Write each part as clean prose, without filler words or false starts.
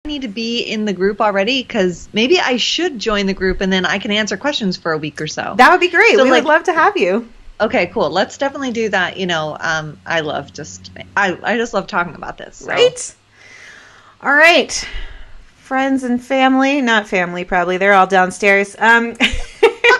need to be in the group already? Because maybe I should join the group and then I can answer questions for a week or so. That would be great. So, we would love to have you. Okay, cool. Let's definitely do that. I just love talking about this. So. Right. All right. Friends and family, not family probably. They're all downstairs.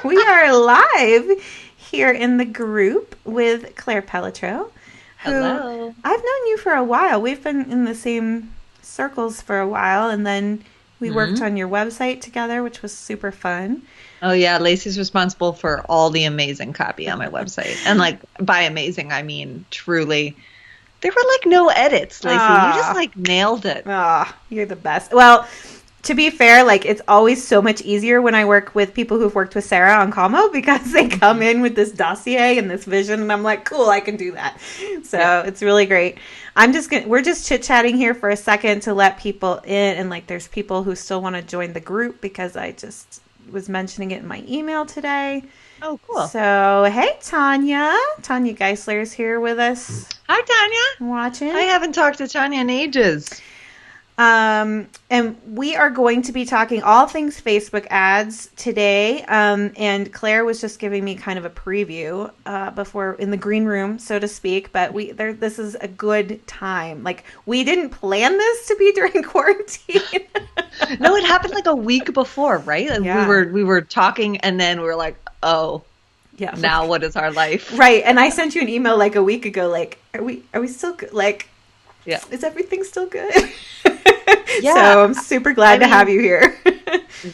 We are live here in the group with Claire Pelletreau. Hello. I've known you for a while. We've been in the same circles for a while, and then we worked on your website together, which was super fun. Oh, yeah. Lacey's responsible for all the amazing copy on my website. And, by amazing, I mean truly. There were, no edits, Lacey. You just, nailed it. You're the best. Well, to be fair, it's always so much easier when I work with people who've worked with Sarah on Como because they come in with this dossier and this vision, and I'm like, cool, I can do that. So It's really great. We're just chit-chatting here for a second to let people in, and there's people who still want to join the group because I just was mentioning it in my email today. Oh, cool. So, hey, Tanya. Tanya Geisler is here with us. Hi, Tanya. Watching. I haven't talked to Tanya in ages. And we are going to be talking all things Facebook ads today. And Claire was just giving me kind of a preview before in the green room, so to speak. But this is a good time. We didn't plan this to be during quarantine. No, it happened a week before, right? We were talking, and then we were like, oh. Yeah. Now what is our life? Right. And I sent you an email a week ago, are we still good? Yeah. Is everything still good? Yeah. So I'm super glad to have you here.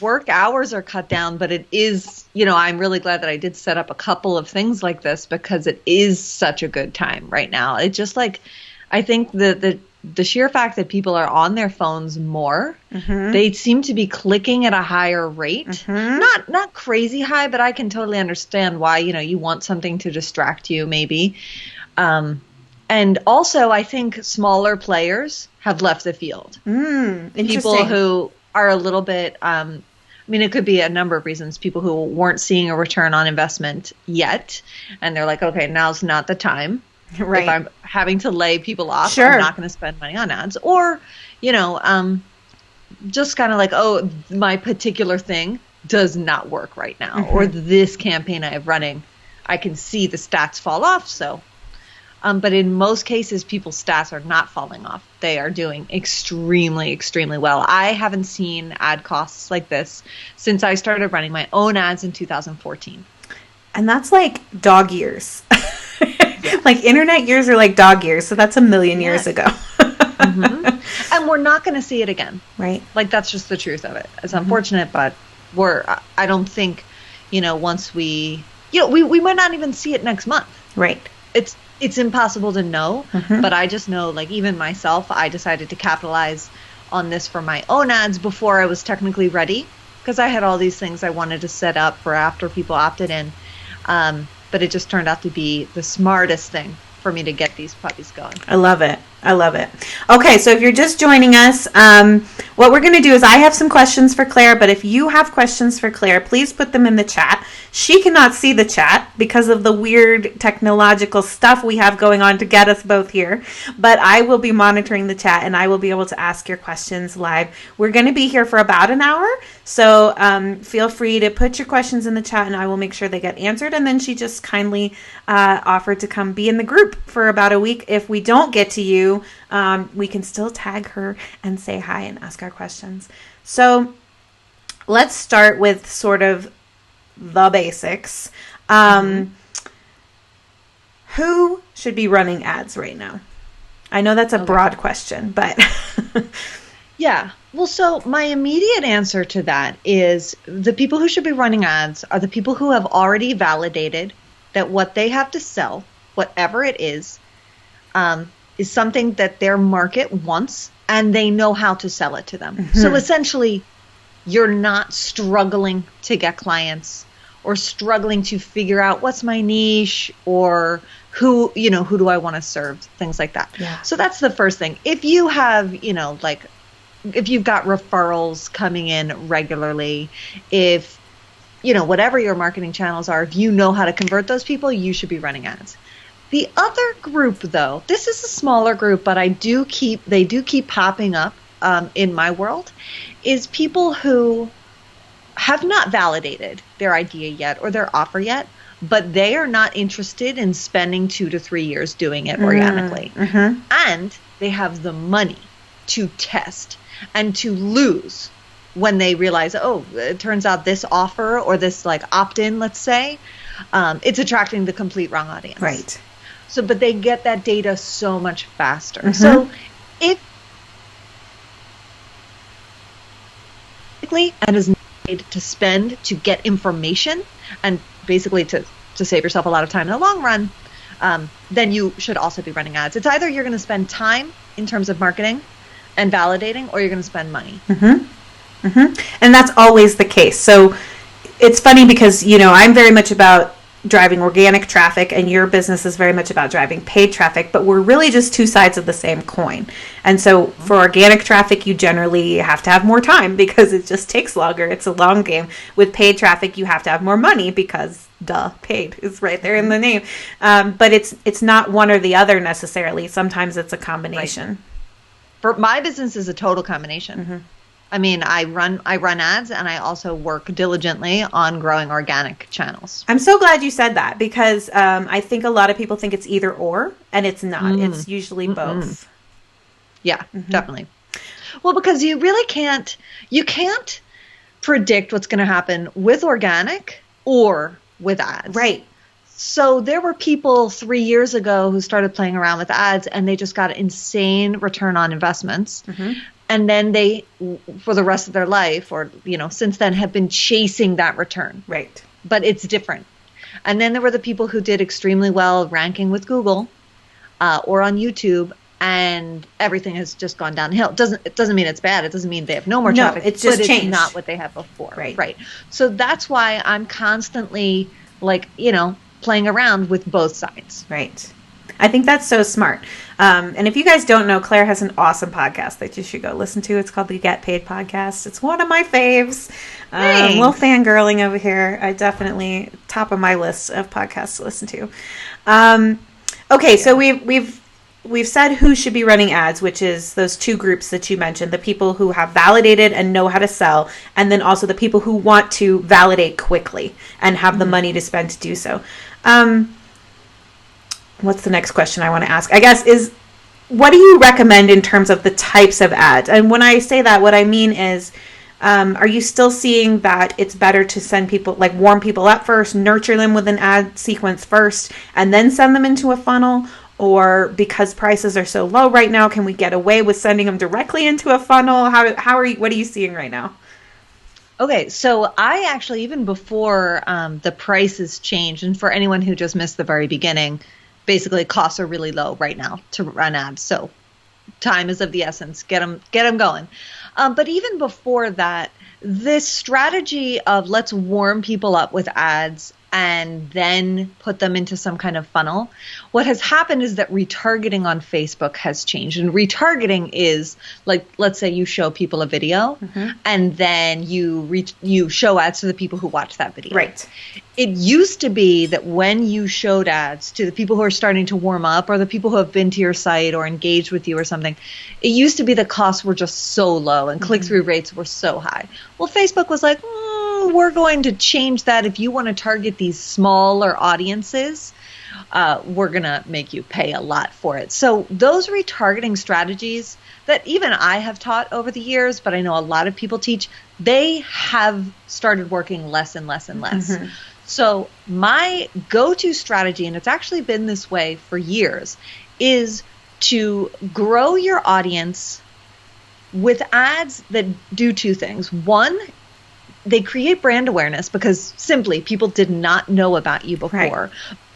Work hours are cut down, but it is, I'm really glad that I did set up a couple of things like this because it is such a good time right now. It's just I think the sheer fact that people are on their phones more, they seem to be clicking at a higher rate. Not crazy high, but I can totally understand why, you want something to distract you maybe. And also, I think smaller players have left the field. People who are a little bit, it could be a number of reasons. People who weren't seeing a return on investment yet, and they're like, okay, now's not the time. Right. If I'm having to lay people off, I'm not going to spend money on ads. Or, just kind of my particular thing does not work right now. Or this campaign I have running, I can see the stats fall off, so... but in most cases, people's stats are not falling off. They are doing extremely, extremely well. I haven't seen ad costs like this since I started running my own ads in 2014. And that's dog years. Internet years are like dog years. So that's a million years ago. And we're not going to see it again. Right. That's just the truth of it. It's unfortunate, but I don't think, once we might not even see it next month. Right. It's impossible to know, but I just know, even myself, I decided to capitalize on this for my own ads before I was technically ready because I had all these things I wanted to set up for after people opted in. But it just turned out to be the smartest thing for me to get these puppies going. I love it. Okay, so if you're just joining us, what we're going to do is I have some questions for Claire, but if you have questions for Claire, please put them in the chat. She cannot see the chat because of the weird technological stuff we have going on to get us both here, but I will be monitoring the chat and I will be able to ask your questions live. We're going to be here for about an hour, so feel free to put your questions in the chat and I will make sure they get answered. And then she just kindly offered to come be in the group for about a week. If we don't get to you, we can still tag her and say hi and ask our questions. So let's start with sort of the basics. Who should be running ads right now? I know that's a broad question, but... Yeah. Well, so my immediate answer to that is the people who should be running ads are the people who have already validated that what they have to sell, whatever it is something that their market wants and they know how to sell it to them. So essentially, you're not struggling to get clients or struggling to figure out what's my niche or who do I want to serve, things like that. Yeah. So that's the first thing. If you have, if you've got referrals coming in regularly, if, whatever your marketing channels are, if you know how to convert those people, you should be running ads. The other group, though, this is a smaller group, but they do keep popping up in my world is people who have not validated their idea yet or their offer yet, but they are not interested in spending 2 to 3 years doing it organically. And they have the money to test and to lose when they realize, oh, it turns out this offer or this like opt-in, let's say, it's attracting the complete wrong audience. Right. So, but they get that data so much faster. So if and is made to spend to get information and basically to save yourself a lot of time in the long run, then you should also be running ads. It's either you're going to spend time in terms of marketing and validating, or you're going to spend money. And that's always the case. So it's funny because, you know, I'm very much about driving organic traffic and your business is very much about driving paid traffic, but we're really just two sides of the same coin. And so for organic traffic, you generally have to have more time because it just takes longer. It's a long game. With paid traffic, you have to have more money because paid is right there in the name. But it's not one or the other necessarily. Sometimes it's a combination. Right. For my business is a total combination. I mean, I run ads and I also work diligently on growing organic channels. I'm so glad you said that because I think a lot of people think it's either or, and it's not. It's usually both. Yeah, definitely. Well, because you really can't predict what's going to happen with organic or with ads. Right. So there were people 3 years ago who started playing around with ads and they just got insane return on investments. And then they, for the rest of their life or, you know, since then have been chasing that return. Right. But it's different. And then there were the people who did extremely well ranking with Google or on YouTube, and everything has just gone downhill. It doesn't mean it's bad. It doesn't mean they have no more traffic. It's just changed. It's not what they had before. Right. So that's why I'm constantly like, you know, playing around with both sides. Right. I think that's so smart. And if you guys don't know, Claire has an awesome podcast that you should go listen to. It's called the Get Paid Podcast. It's one of my faves. Little fangirling over here. I definitely top of my list of podcasts to listen to. Okay, so we've said who should be running ads, which is those two groups that you mentioned, the people who have validated and know how to sell, and then also the people who want to validate quickly and have the money to spend to do so. What's the next question I want to ask? I guess is, what do you recommend in terms of the types of ads? And when I say that, what I mean is, are you still seeing that it's better to send people, like warm people up first, nurture them with an ad sequence first, and then send them into a funnel? Or because prices are so low right now, can we get away with sending them directly into a funnel? What are you seeing right now? Okay, so I actually, even before the prices changed, and for anyone who just missed the very beginning, basically costs are really low right now to run ads. So time is of the essence. Get them going. But even before that, this strategy of let's warm people up with ads and then put them into some kind of funnel. What has happened is that retargeting on Facebook has changed. And retargeting is like, let's say you show people a video and then you show ads to the people who watch that video. Right. It used to be that when you showed ads to the people who are starting to warm up or the people who have been to your site or engaged with you or something, it used to be the costs were just so low and click-through rates were so high. Well, Facebook was like, we're going to change that. If you want to target these smaller audiences, we're going to make you pay a lot for it. So those retargeting strategies that even I have taught over the years, but I know a lot of people teach, they have started working less and less and less. So my go-to strategy, and it's actually been this way for years, is to grow your audience with ads that do two things. One, they create brand awareness because simply people did not know about you before. Right.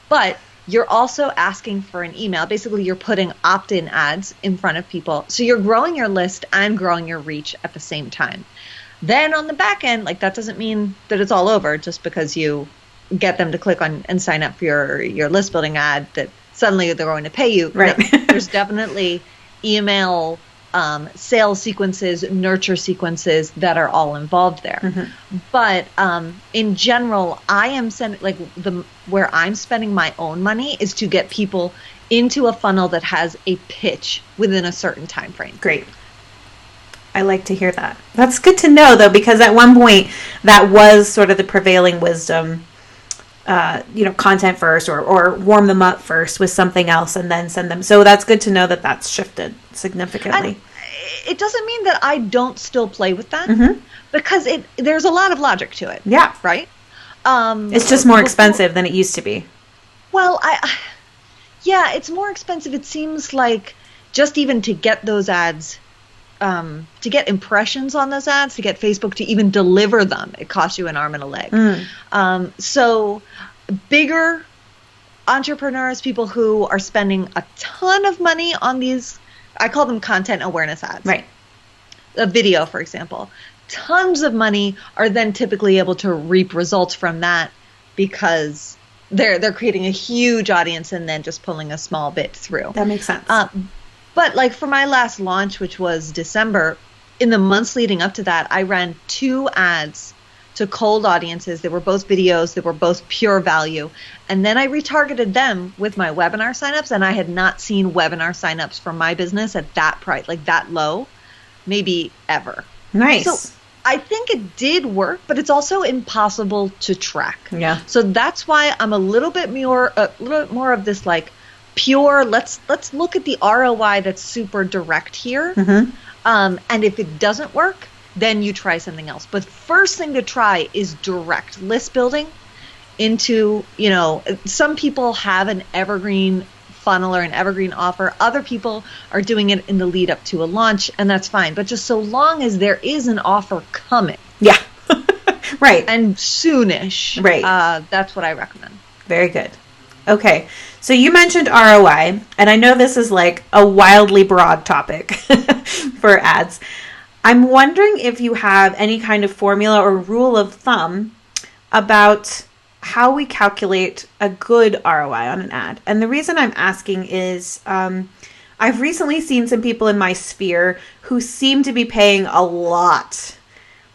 But you're also asking for an email. Basically, you're putting opt-in ads in front of people. So you're growing your list and growing your reach at the same time. Then on the back end, like that doesn't mean that it's all over just because you get them to click on and sign up for your list building ad that suddenly they're going to pay you. Right. There's definitely email sales sequences, nurture sequences that are all involved there. But in general, I am where I'm spending my own money is to get people into a funnel that has a pitch within a certain time frame. Great. I like to hear that. That's good to know, though, because at one point that was sort of the prevailing wisdom. Content first, or warm them up first with something else and then send them. So that's good to know that that's shifted significantly. And it doesn't mean that I don't still play with that, because there's a lot of logic to it. Yeah. Right? It's just more expensive than it used to be. Well, it's more expensive. It seems like just even to get those ads, to get impressions on those ads, to get Facebook to even deliver them, it costs you an arm and a leg. So bigger entrepreneurs, people who are spending a ton of money on these, I call them content awareness ads. Right. A video, for example. Tons of money are then typically able to reap results from that because they're creating a huge audience and then just pulling a small bit through. That makes sense. But like for my last launch, which was December, in the months leading up to that, I ran 2 ads to cold audiences. They were both videos. They were both pure value. And then I retargeted them with my webinar signups, and I had not seen webinar signups from my business at that price, like that low, maybe ever. Nice. So I think it did work, but it's also impossible to track. Yeah. So that's why I'm a little bit more of this like pure, let's look at the ROI that's super direct here. And if it doesn't work, then you try something else. But first thing to try is direct list building into, some people have an evergreen funnel or an evergreen offer. Other people are doing it in the lead up to a launch, and that's fine. But just so long as there is an offer coming. Yeah. Right. And soonish. Right. That's what I recommend. Very good. Okay. So you mentioned ROI, and I know this is like a wildly broad topic for ads. I'm wondering if you have any kind of formula or rule of thumb about how we calculate a good ROI on an ad. And the reason I'm asking is I've recently seen some people in my sphere who seem to be paying a lot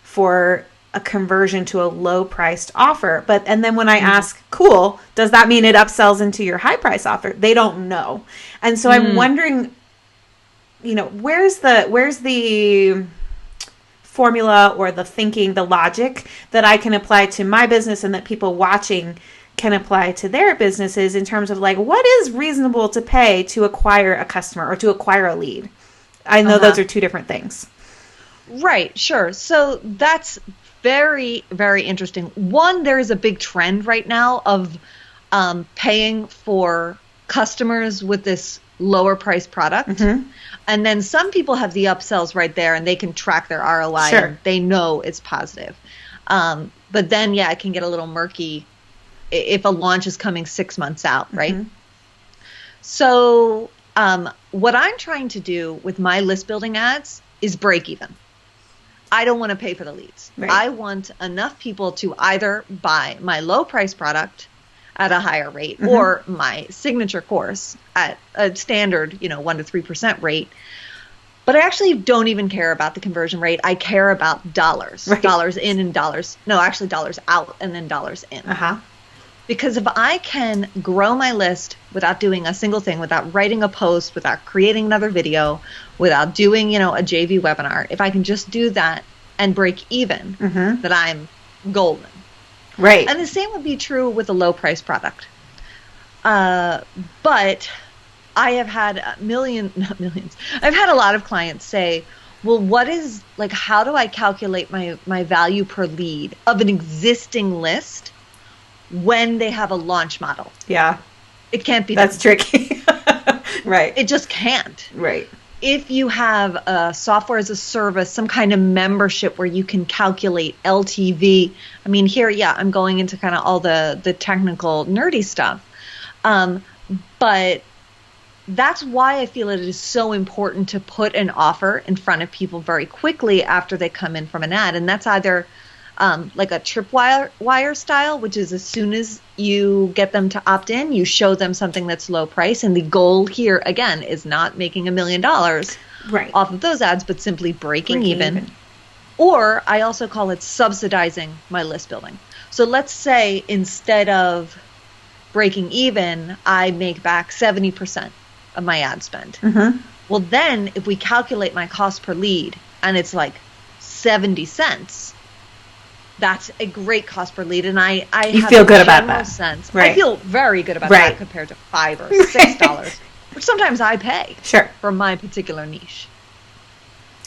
for a conversion to a low-priced offer. And then when I ask, cool, does that mean it upsells into your high-price offer? They don't know. And so I'm wondering, where's the formula or the thinking, the logic that I can apply to my business and that people watching can apply to their businesses in terms of like, what is reasonable to pay to acquire a customer or to acquire a lead? I know those are 2 different things. Right, sure. So that's very, very interesting. One, there is a big trend right now of paying for customers with this lower price product. And then some people have the upsells right there and they can track their ROI. Sure. And they know it's positive. But then, it can get a little murky if a launch is coming 6 months out, right? So what I'm trying to do with my list building ads is break even. I don't want to pay for the leads. Right. I want enough people to either buy my low price product at a higher rate or my signature course at a standard, 1 to 3% rate. But I actually don't even care about the conversion rate. I care about dollars, dollars in and dollars out and then dollars in. Because if I can grow my list without doing a single thing, without writing a post, without creating another video, without doing, a JV webinar, if I can just do that and break even, then I'm golden. Right. And the same would be true with a low price product. But I have had I've had a lot of clients say, well, how do I calculate my value per lead of an existing list when they have a launch model? Yeah. It can't be That's tricky. Right. It just can't. Right. If you have a software as a service, some kind of membership where you can calculate LTV. I mean, here, I'm going into kind of all the technical nerdy stuff. But that's why I feel it is so important to put an offer in front of people very quickly after they come in from an ad. And that's either like a tripwire style, which is as soon as you get them to opt in, you show them something that's low price. And the goal here, again, is not making $1 million off of those ads, but simply breaking even. Or I also call it subsidizing my list building. So let's say instead of breaking even, I make back 70% of my ad spend. Well, then if we calculate my cost per lead and it's like 70 cents, that's a great cost per lead. And I you have feel a good about that. sense. Right. I feel very good about right. that compared to $5 or $6, which sometimes I pay sure. for my particular niche.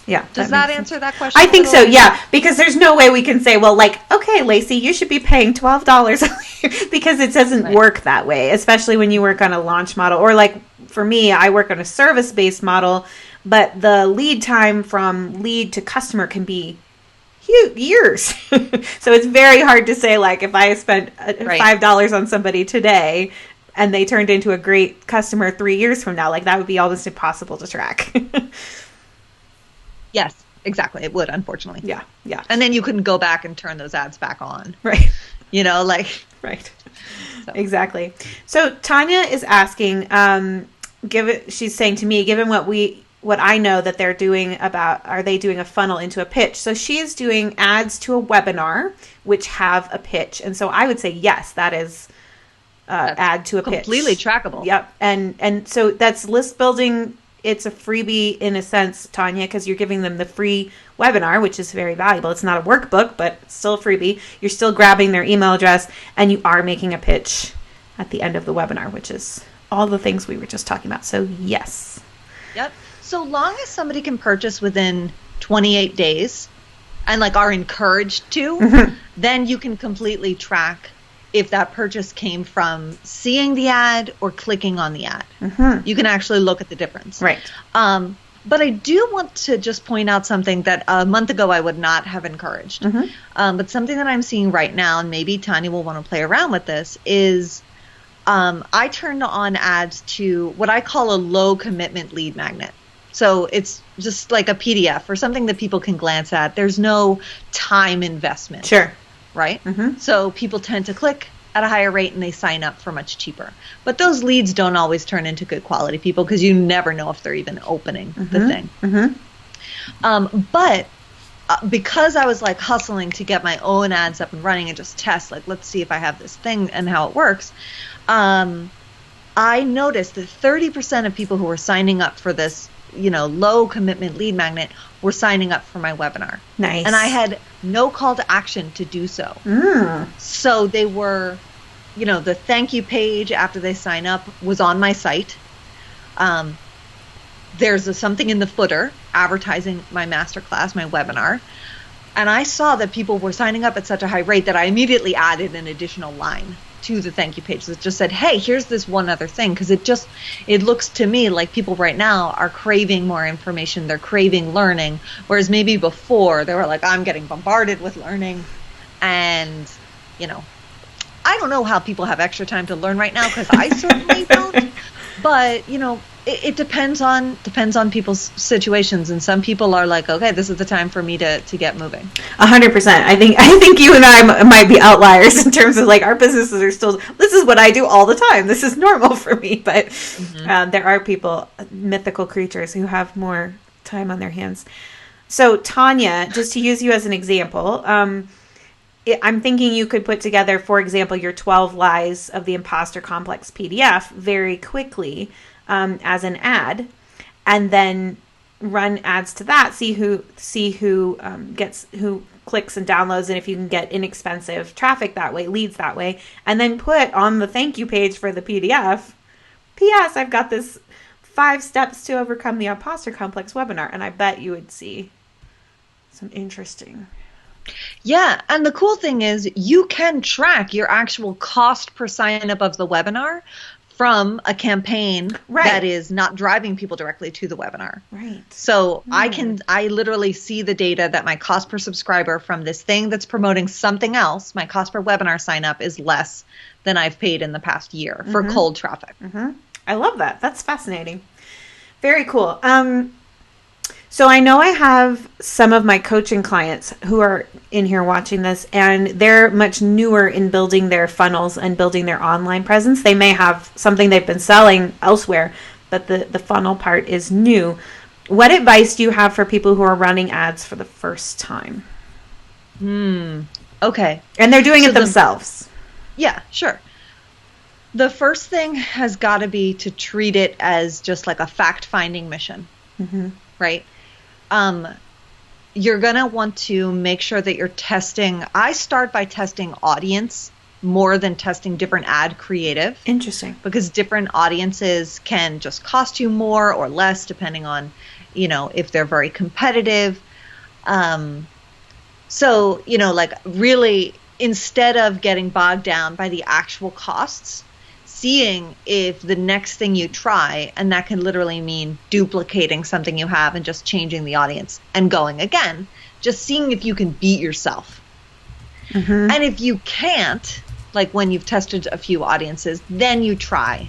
Yeah. Does that answer that question? I think so, yeah. Because there's no way we can say, well, like, okay, Lacey, you should be paying $12 because it doesn't work that way, especially when you work on a launch model. Or like for me, I work on a service-based model, but the lead time from lead to customer can be years. So it's very hard to say, like, if I spent $5 on somebody today and they turned into a great customer 3 years from now, like that would be almost impossible to track. Yes, exactly. It would, unfortunately. Yeah, yeah. And then you couldn't go back and turn those ads back on. Right. You know, like. Right. So. Exactly. So Tanya is asking, she's saying to me, given what I know that they're doing are they doing a funnel into a pitch? So she is doing ads to a webinar, which have a pitch. And so I would say, yes, that is ad to a pitch. Completely trackable. Yep. And so that's list building. It's a freebie in a sense, Tanya, because you're giving them the free webinar, which is very valuable. It's not a workbook, but it's still a freebie. You're still grabbing their email address, and you are making a pitch at the end of the webinar, which is all the things we were just talking about. So, yes. Yep. So long as somebody can purchase within 28 days and like are encouraged to, then you can completely track if that purchase came from seeing the ad or clicking on the ad. You can actually look at the difference. Right. But I do want to just point out something that a month ago I would not have encouraged. But something that I'm seeing right now, and maybe Tanya will want to play around with this, is I turned on ads to what I call a low commitment lead magnet. So it's just like a PDF or something that people can glance at. There's no time investment. Sure. Right? So people tend to click at a higher rate and they sign up for much cheaper. But those leads don't always turn into good quality people because you never know if they're even opening the thing. But because I was like hustling to get my own ads up and running and just test, like, let's see if I have this thing and how it works, I noticed that 30% of people who were signing up for this, low commitment lead magnet were signing up for my webinar. Nice. And I had no call to action to do so. So they were, the thank you page after they sign up was on my site. There's something in the footer advertising my masterclass, my webinar. And I saw that people were signing up at such a high rate that I immediately added an additional line to the thank you page that just said, hey, here's this one other thing. Because it looks to me like people right now are craving more information. They're craving learning. Whereas maybe before they were like, I'm getting bombarded with learning. And, I don't know how people have extra time to learn right now because I certainly don't. But, it depends on people's situations, and some people are like, okay, this is the time for me to get moving. 100%. I think you and I might be outliers in terms of like our businesses are still. This is what I do all the time. This is normal for me. But there are people, mythical creatures, who have more time on their hands. So Tanya, just to use you as an example, I'm thinking you could put together, for example, your 12 lies of the imposter complex PDF very quickly. As an ad, and then run ads to that. See who clicks and downloads, and if you can get inexpensive traffic that way, leads that way, and then put on the thank you page for the PDF. P.S. I've got this 5 steps to overcome the imposter complex webinar, and I bet you would see some interesting. Yeah, and the cool thing is you can track your actual cost per sign up of the webinar from a campaign that is not driving people directly to the webinar. Right. So I literally see the data that my cost per subscriber from this thing that's promoting something else, my cost per webinar sign up is less than I've paid in the past year for cold traffic. I love that. That's fascinating. Very cool. So I know I have some of my coaching clients who are in here watching this, and they're much newer in building their funnels and building their online presence. They may have something they've been selling elsewhere, but the funnel part is new. What advice do you have for people who are running ads for the first time? Okay. And they're doing it themselves. Yeah, sure. The first thing has got to be to treat it as just like a fact-finding mission, right? you're going to want to make sure that you're testing. I start by testing audience more than testing different ad creative. Interesting. Because different audiences can just cost you more or less depending on, if they're very competitive. So, like really, instead of getting bogged down by the actual costs, seeing if the next thing you try, and that can literally mean duplicating something you have and just changing the audience and going again, just seeing if you can beat yourself. Mm-hmm. And if you can't, like when you've tested a few audiences, then you try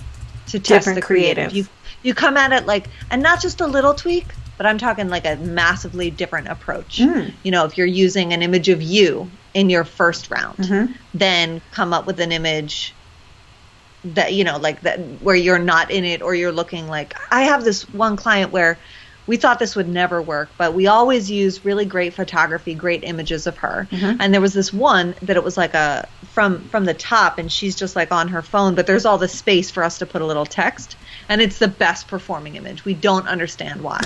to test different the creative. You come at it and not just a little tweak, but I'm talking like a massively different approach. If you're using an image of you in your first round, then come up with an image that, like that where you're not in it, or you're looking like, I have this one client where we thought this would never work, but we always use really great photography, great images of her. And there was this one that it was like from the top, and she's just like on her phone, but there's all the space for us to put a little text, and it's the best performing image. We don't understand why.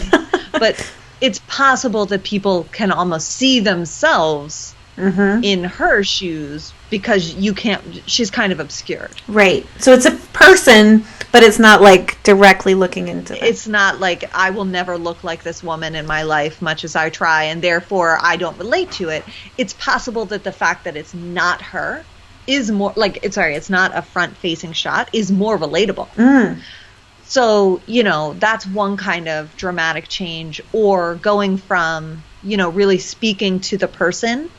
But it's possible that people can almost see themselves in her shoes because she's kind of obscured. Right. So it's a person, but it's not like directly looking into them. It's not like I will never look like this woman in my life, much as I try, and therefore I don't relate to it. It's possible that the fact that it's not her is more it's not a front facing shot, is more relatable. So, that's one kind of dramatic change, or going from, really speaking to the person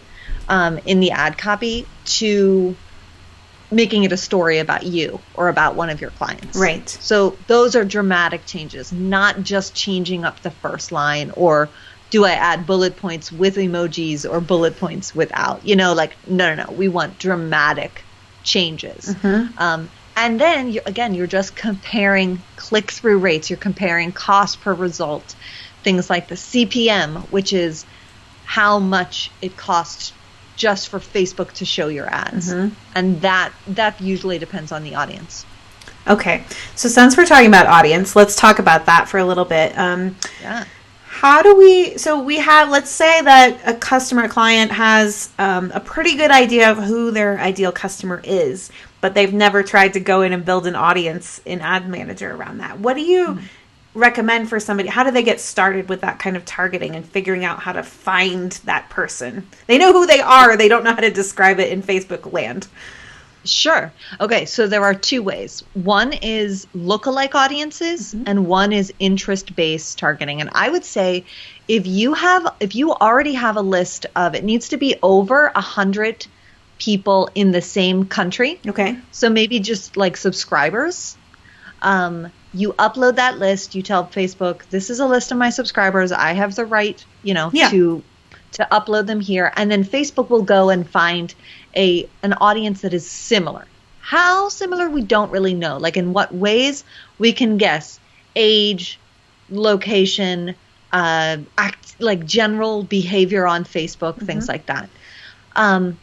in the ad copy to making it a story about you or about one of your clients. Right. So those are dramatic changes, not just changing up the first line, or do I add bullet points with emojis or bullet points without? No. We want dramatic changes. And then, you're just comparing click-through rates. You're comparing cost per result, things like the CPM, which is how much it costs just for Facebook to show your ads. And that usually depends on the audience. Okay. So since we're talking about audience, let's talk about that for a little bit. Yeah. Let's say that a client has a pretty good idea of who their ideal customer is, but they've never tried to go in and build an audience in Ad Manager around that. What do you recommend for somebody? How do they get started with that kind of targeting and figuring out how to find that person? They know who they are. They don't know how to describe it in Facebook land. Sure. Okay, so there are two ways. One is lookalike audiences, and one is interest-based targeting. And I would say if you already have a list of, it needs to be over 100 people in the same country. Okay. So maybe just like subscribers. You upload that list. You tell Facebook, this is a list of my subscribers. I have the right, to upload them here. And then Facebook will go and find an audience that is similar. How similar, we don't really know. Like in what ways, we can guess. Age, location, general behavior on Facebook, things like that. And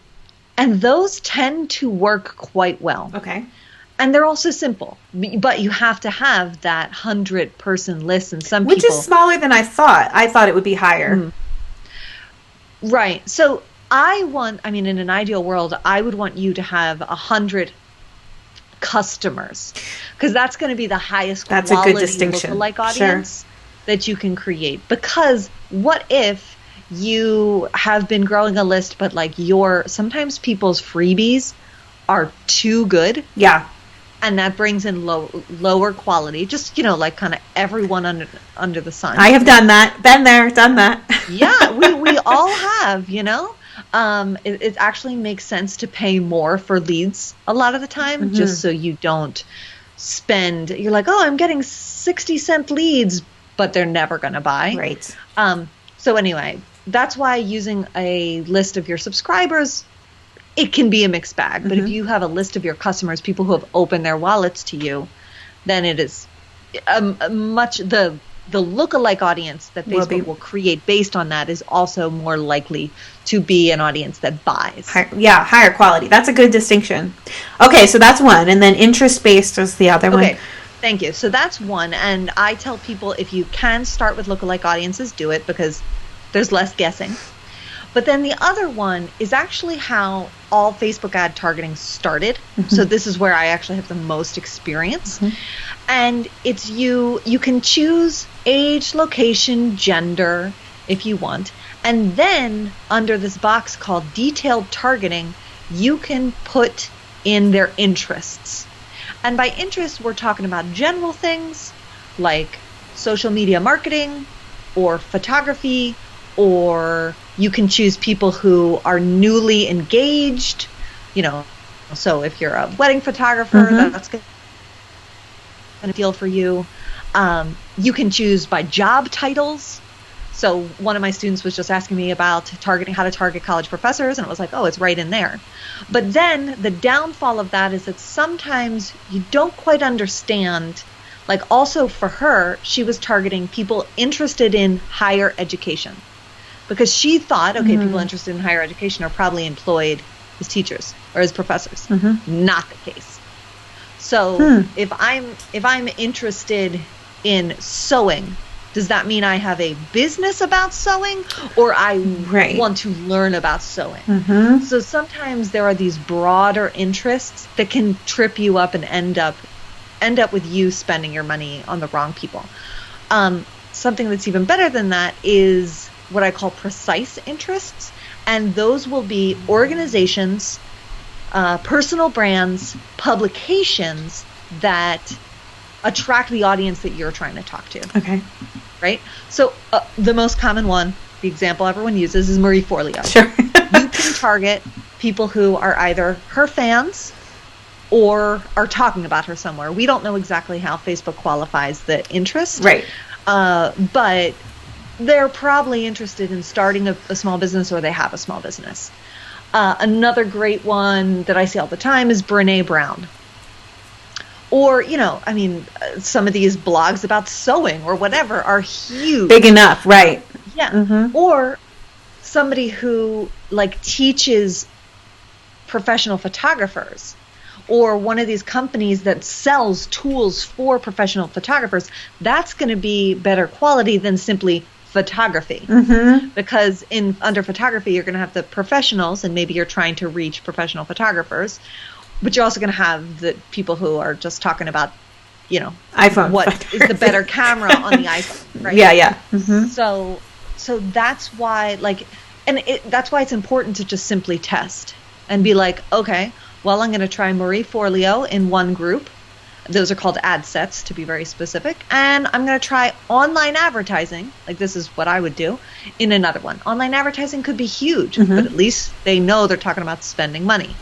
those tend to work quite well. Okay. And they're also simple, but you have to have that 100-person list, and some Which people... Which is smaller than I thought. I thought it would be higher. Right. So in an ideal world, I would want you to have 100 customers, because that's going to be the highest quality lookalike audience that you can create. Because what if you have been growing a list, but sometimes people's freebies are too good. Yeah. And that brings in lower quality, just, kind of everyone under the sun. I have done that. Been there, done that. Yeah, we all have, It actually makes sense to pay more for leads a lot of the time, just so you don't you're like, oh, I'm getting 60-cent leads, but they're never going to buy. Right. So anyway, that's why using a list of your subscribers, it can be a mixed bag. But if you have a list of your customers, people who have opened their wallets to you, then it is the lookalike audience that Facebook will create based on that is also more likely to be an audience that buys. Higher quality. That's a good distinction. Okay, so that's one. And then interest-based is the other one. Okay, thank you. So that's one. And I tell people, if you can start with lookalike audiences, do it, because There's less guessing. But then the other one is actually how all Facebook ad targeting started. So this is where I actually have the most experience. And it's you can choose age, location, gender if you want. And then under this box called detailed targeting, you can put in their interests. And by interest, we're talking about general things like social media marketing or photography, or you can choose people who are newly engaged, so if you're a wedding photographer, that's going to feel for you. You can choose by job titles. So one of my students was just asking me about how to target college professors, and it was like, oh, it's right in there. But then the downfall of that is that sometimes you don't quite understand. Like also for her, she was targeting people interested in higher education because she thought, okay, people interested in higher education are probably employed as teachers or as professors. Not the case. So if I'm interested in sewing, does that mean I have a business about sewing, or I want to learn about sewing? So sometimes there are these broader interests that can trip you up and end up with you spending your money on the wrong people. Something that's even better than that is what I call precise interests, and those will be organizations, personal brands, publications that attract the audience that you're trying to talk to. Okay. Right? So the most common one, the example everyone uses, is Marie Forleo. Sure. You can target people who are either her fans or are talking about her somewhere. We don't know exactly how Facebook qualifies the interest. Right. But they're probably interested in starting a small business, or they have a small business. Another great one that I see all the time is Brené Brown. Or, some of these blogs about sewing or whatever are huge. Big enough, right. Yeah. Or somebody who teaches professional photographers, or one of these companies that sells tools for professional photographers. That's going to be better quality than simply photography. Because under photography, you're going to have the professionals, and maybe you're trying to reach professional photographers. But you're also going to have the people who are just talking about, iPhone. What is the better camera on the iPhone, right? Yeah. So that's why, that's why it's important to just simply test and be like, okay, well, I'm going to try Marie Forleo in one group. Those are called ad sets, to be very specific. And I'm going to try online advertising, this is what I would do, in another one. Online advertising could be huge, but at least they know they're talking about spending money.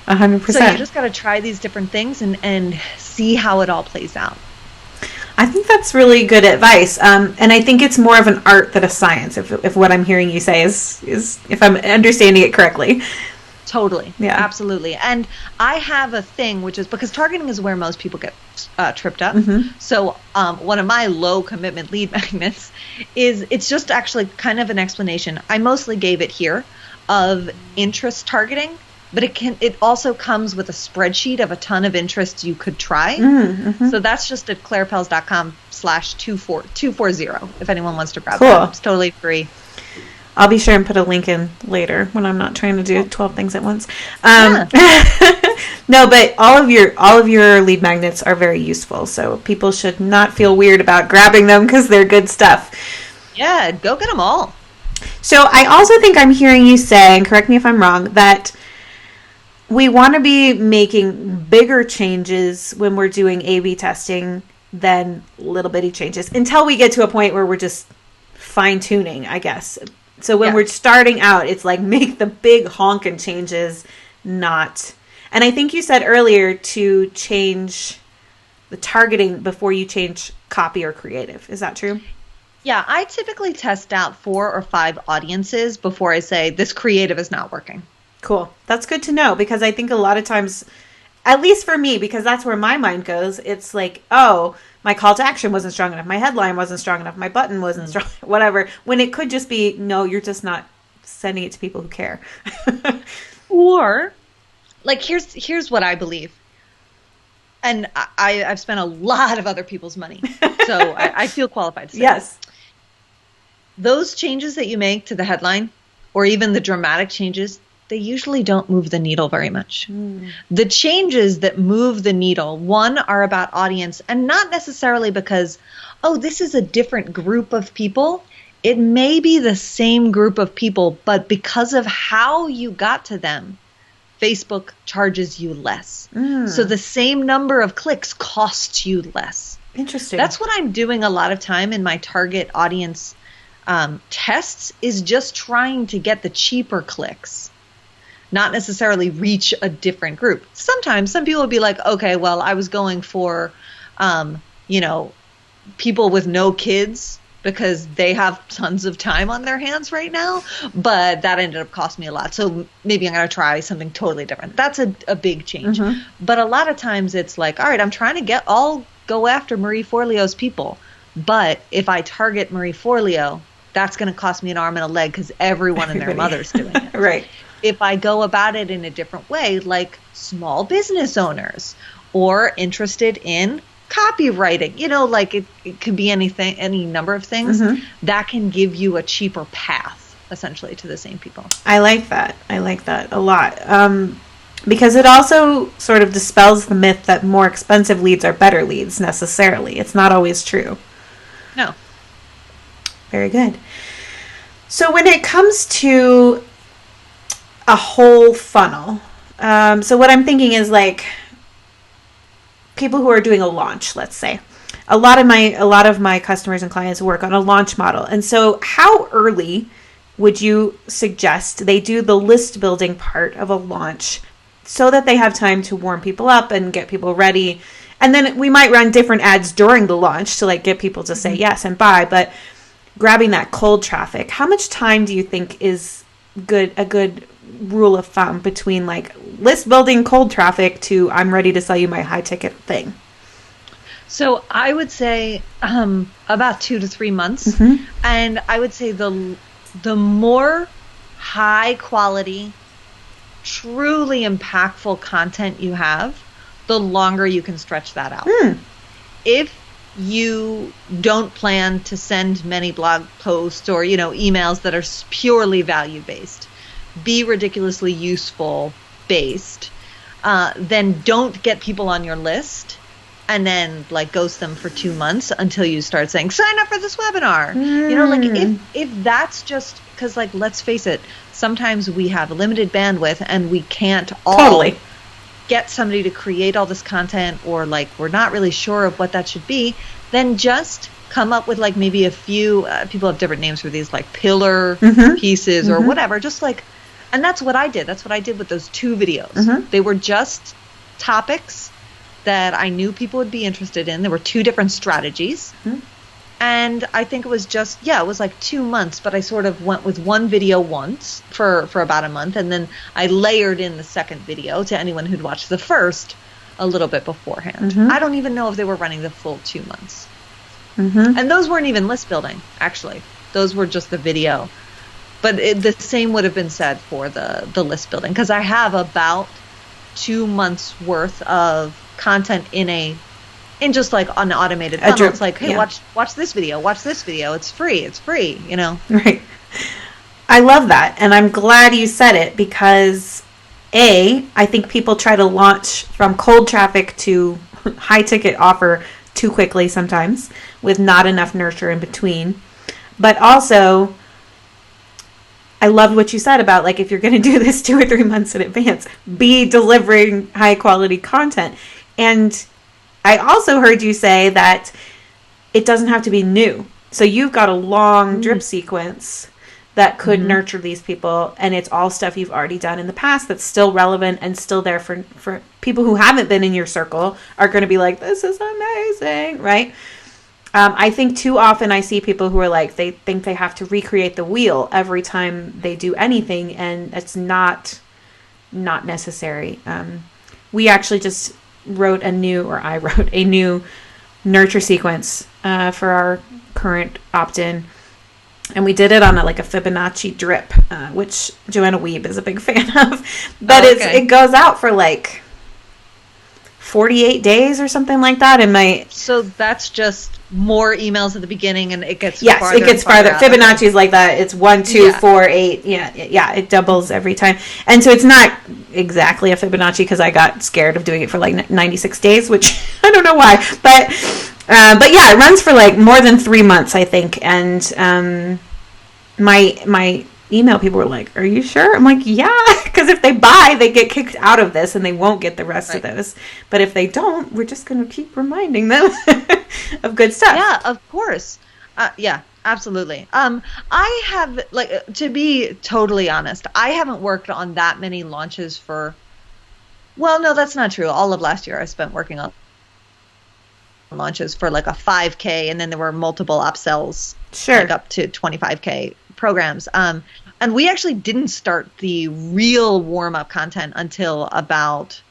100%. So you just got to try these different things and see how it all plays out. I think that's really good advice. And I think it's more of an art than a science, if what I'm hearing you say is if I'm understanding it correctly. Totally. Yeah. Absolutely. And I have a thing, which is because targeting is where most people get tripped up. So one of my low commitment lead magnets it's just actually kind of an explanation. I mostly gave it here of interest targeting, but it also comes with a spreadsheet of a ton of interests you could try. So that's just at clairepells.com/240 if anyone wants to grab that. It's totally free. I'll be sure and put a link in later when I'm not trying to do 12 things at once. No, but all of your lead magnets are very useful, so people should not feel weird about grabbing them because they're good stuff. Yeah, go get them all. So I also think I'm hearing you say, and correct me if I'm wrong, that we want to be making bigger changes when we're doing A/B testing than little bitty changes until we get to a point where we're just fine-tuning, I guess. So when we're starting out, it's make the big honking changes, not. And I think you said earlier to change the targeting before you change copy or creative. Is that true? Yeah, I typically test out 4 or 5 audiences before I say this creative is not working. Cool. That's good to know, because I think a lot of times, at least for me, because that's where my mind goes, it's oh, my call to action wasn't strong enough. My headline wasn't strong enough. My button wasn't strong, whatever. When it could just be, no, you're just not sending it to people who care. Or, here's what I believe. And I've spent a lot of other people's money. So I feel qualified to say yes. those changes that you make to the headline, or even the dramatic changes, they usually don't move the needle very much. The changes that move the needle, one, are about audience, and not necessarily because, oh, this is a different group of people. It may be the same group of people, but because of how you got to them, Facebook charges you less. So the same number of clicks costs you less. Interesting. That's what I'm doing a lot of time in my target audience tests, is just trying to get the cheaper clicks, not necessarily reach a different group. Sometimes some people will be like, okay, well, I was going for, people with no kids because they have tons of time on their hands right now, but that ended up costing me a lot. So maybe I'm going to try something totally different. That's a big change. But a lot of times it's like, all right, I'm trying to go after Marie Forleo's people. But if I target Marie Forleo, that's going to cost me an arm and a leg because everyone and their mother's doing it. Right. If I go about it in a different way, like small business owners or interested in copywriting, like it could be anything, any number of things that can give you a cheaper path essentially to the same people. I like that a lot. Because it also sort of dispels the myth that more expensive leads are better leads necessarily. It's not always true. No. Very good. So when it comes to a whole funnel, so what I'm thinking is like people who are doing a launch, let's say. A lot of my customers and clients work on a launch model. And so how early would you suggest they do the list building part of a launch so that they have time to warm people up and get people ready? And then we might run different ads during the launch to like get people to say yes and buy, but grabbing that cold traffic, how much time do you think is a good rule of thumb between like list building cold traffic to I'm ready to sell you my high ticket thing? So I would say about 2 to 3 months. And I would say the more high quality, truly impactful content you have, the longer you can stretch that out. If you don't plan to send many blog posts or, emails that are purely value based, be ridiculously useful based, then don't get people on your list and then like ghost them for 2 months until you start saying, sign up for this webinar. If that's just because, like, let's face it, sometimes we have limited bandwidth and we can't all get somebody to create all this content, or like we're not really sure of what that should be, then just come up with like maybe a few, people have different names for these, like pillar pieces or whatever, just like, and that's what I did. That's what I did with those 2 videos. They were just topics that I knew people would be interested in. There were 2 different strategies. And I think it was just, it was like 2 months, but I sort of went with one video once for about a month. And then I layered in the second video to anyone who'd watched the first a little bit beforehand. I don't even know if they were running the full 2 months. And those weren't even list building, actually. Those were just the video. But the same would have been said for the list building, because I have about 2 months worth of content in just like an automated funnel. It's like, hey, watch this video, it's free, Right. I love that, and I'm glad you said it, because I think people try to launch from cold traffic to high ticket offer too quickly sometimes, with not enough nurture in between. But also, I loved what you said about, like, if you're going to do this 2 or 3 months in advance, be delivering high quality content. And I also heard you say that it doesn't have to be new. So you've got a long drip sequence that could nurture these people, and it's all stuff you've already done in the past that's still relevant and still there for people who haven't been in your circle are going to be like, this is amazing, right? I think too often I see people who are like, they think they have to recreate the wheel every time they do anything, and it's not necessary. We actually just I wrote a new nurture sequence for our current opt-in, and we did it on a Fibonacci drip, which Joanna Wiebe is a big fan of. But it goes out for like 48 days or something like that. And so that's just more emails at the beginning, and it gets yes, it gets farther. Fibonacci is like that. It's 1, 2, Yeah. 4, 8. Yeah, it doubles every time. And so it's not exactly a Fibonacci because I got scared of doing it for like 96 days, which I don't know why. But yeah, it runs for like more than 3 months, I think. And my email people were like, "Are you sure?" I'm like, "Yeah," because if they buy, they get kicked out of this and they won't get the rest of this. But if they don't, we're just going to keep reminding them of good stuff. Yeah, of course. Yeah, absolutely. I have, like, to be totally honest, I haven't worked on that many launches well, no, that's not true. All of last year I spent working on launches for like a 5K, and then there were multiple upsells, like up to 25K programs. And we actually didn't start the real warm-up content until about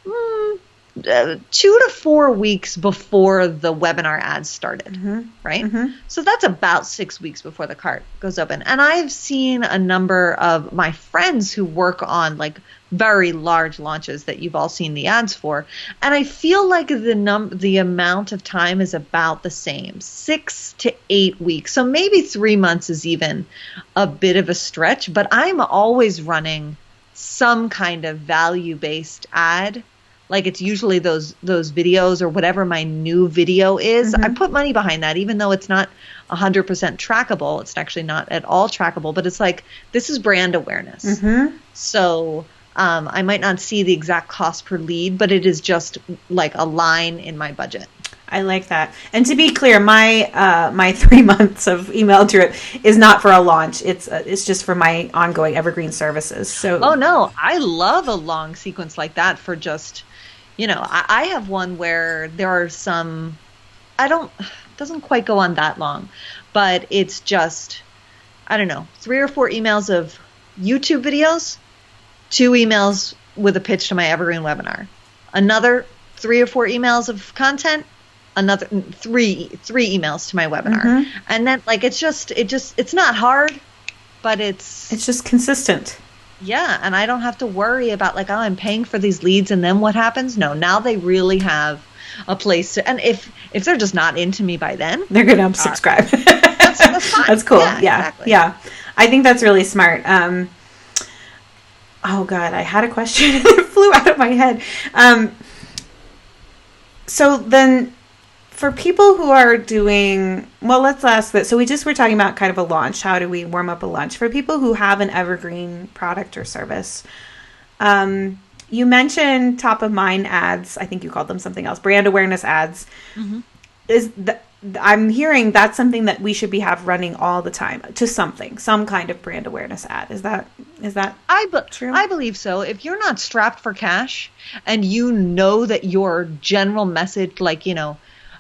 2 to 4 weeks before the webinar ads started, right? So that's about 6 weeks before the cart goes open. And I've seen a number of my friends who work on like very large launches that you've all seen the ads for, and I feel like the amount of time is about the same, 6 to 8 weeks. So maybe 3 months is even a bit of a stretch, but I'm always running some kind of value-based ad. Like it's usually those videos or whatever my new video is. I put money behind that, even though it's not 100% trackable. It's actually not at all trackable, but it's like, this is brand awareness. So I might not see the exact cost per lead, but it is just like a line in my budget. I like that. And to be clear, my 3 months of email drip is not for a launch. It's just for my ongoing evergreen services. So oh no, I love a long sequence like that for just, I have one where there are some, it doesn't quite go on that long, but it's just, I don't know, 3 or 4 emails of YouTube videos, 2 emails with a pitch to my evergreen webinar, another 3 or 4 emails of content, another 3 emails to my webinar. And then like, it's not hard, but it's just consistent. Yeah. And I don't have to worry about like, oh, I'm paying for these leads and then what happens? No, now they really have a place to, and if they're just not into me by then, they're going to unsubscribe. That's fine. That's cool. Yeah. Exactly. Yeah. I think that's really smart. Oh God, I had a question and it flew out of my head. So then for people who are doing, well, let's ask that. So we just were talking about kind of a launch. How do we warm up a launch? For people who have an evergreen product or service, you mentioned top of mind ads. I think you called them something else, brand awareness ads. I'm hearing that's something that we should have running all the time to some kind of brand awareness ad. Is that true? I believe so. If you're not strapped for cash and you know that your general message, like,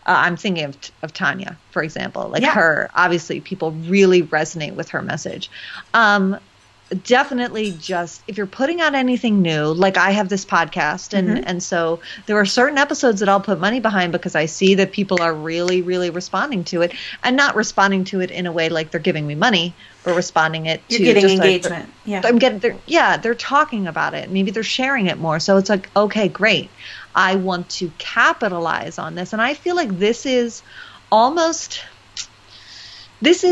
I'm thinking of Tanya, for example, like her, obviously people really resonate with her message. Definitely just, if you're putting out anything new, like I have this podcast and so there are certain episodes that I'll put money behind because I see that people are really, really responding to it, and not responding to it in a way like they're giving me money, but responding it to getting just engagement. They're talking about it. Maybe they're sharing it more. So it's like, okay, great. I want to capitalize on this. And I feel like this is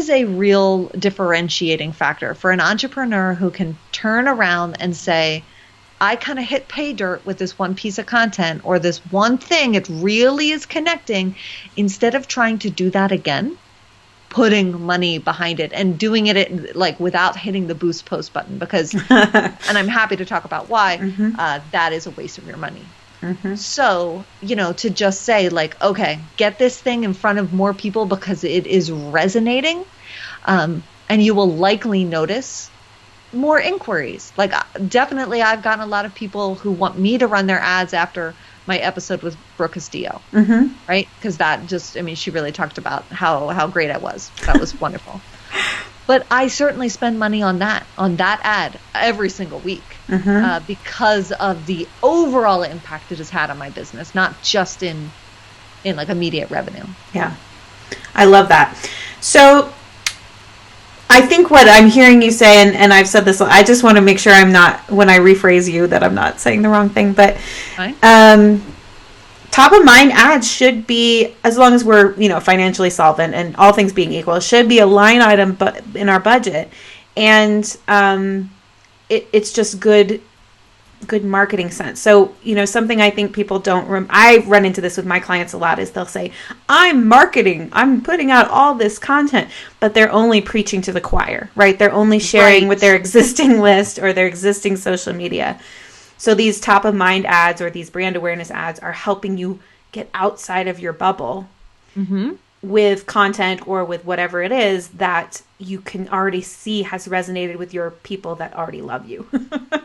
a real differentiating factor for an entrepreneur who can turn around and say, I kind of hit pay dirt with this one piece of content or this one thing. It really is connecting. Instead of trying to do that again, putting money behind it and doing it like without hitting the boost post button, because, and I'm happy to talk about why, that is a waste of your money. So, to just say like, okay, get this thing in front of more people because it is resonating, and you will likely notice more inquiries. Like definitely I've gotten a lot of people who want me to run their ads after my episode with Brooke Castillo, right? Because that just, she really talked about how great I was. That was wonderful. But I certainly spend money on that ad every single week because of the overall impact it has had on my business, not just in like immediate revenue. Yeah, I love that. So I think what I'm hearing you say, and I've said this, I just want to make sure I'm not, when I rephrase you, that I'm not saying the wrong thing, but top of mind ads should be, as long as we're, financially solvent and all things being equal, should be a line item but in our budget. And it's just good marketing sense. So, something I think people don't, I run into this with my clients a lot, is they'll say, I'm marketing, I'm putting out all this content, but they're only preaching to the choir, right? They're only sharing with their existing list or their existing social media. So these top of mind ads or these brand awareness ads are helping you get outside of your bubble with content or with whatever it is that you can already see has resonated with your people that already love you.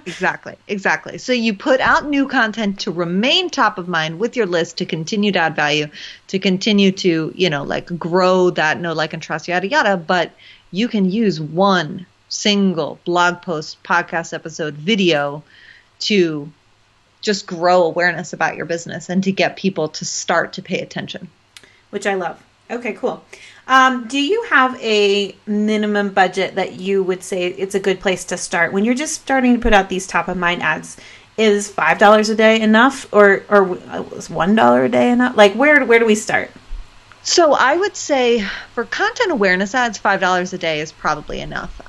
Exactly. So you put out new content to remain top of mind with your list, to continue to add value, to continue to, grow that know, like, and trust, yada, yada. But you can use one single blog post, podcast episode, video to just grow awareness about your business and to get people to start to pay attention. Which I love. Okay, cool. Do you have a minimum budget that you would say it's a good place to start when you're just starting to put out these top of mind ads? Is $5 a day enough, or is $1 a day enough? Like, where do we start? So I would say for content awareness ads, $5 a day is probably enough.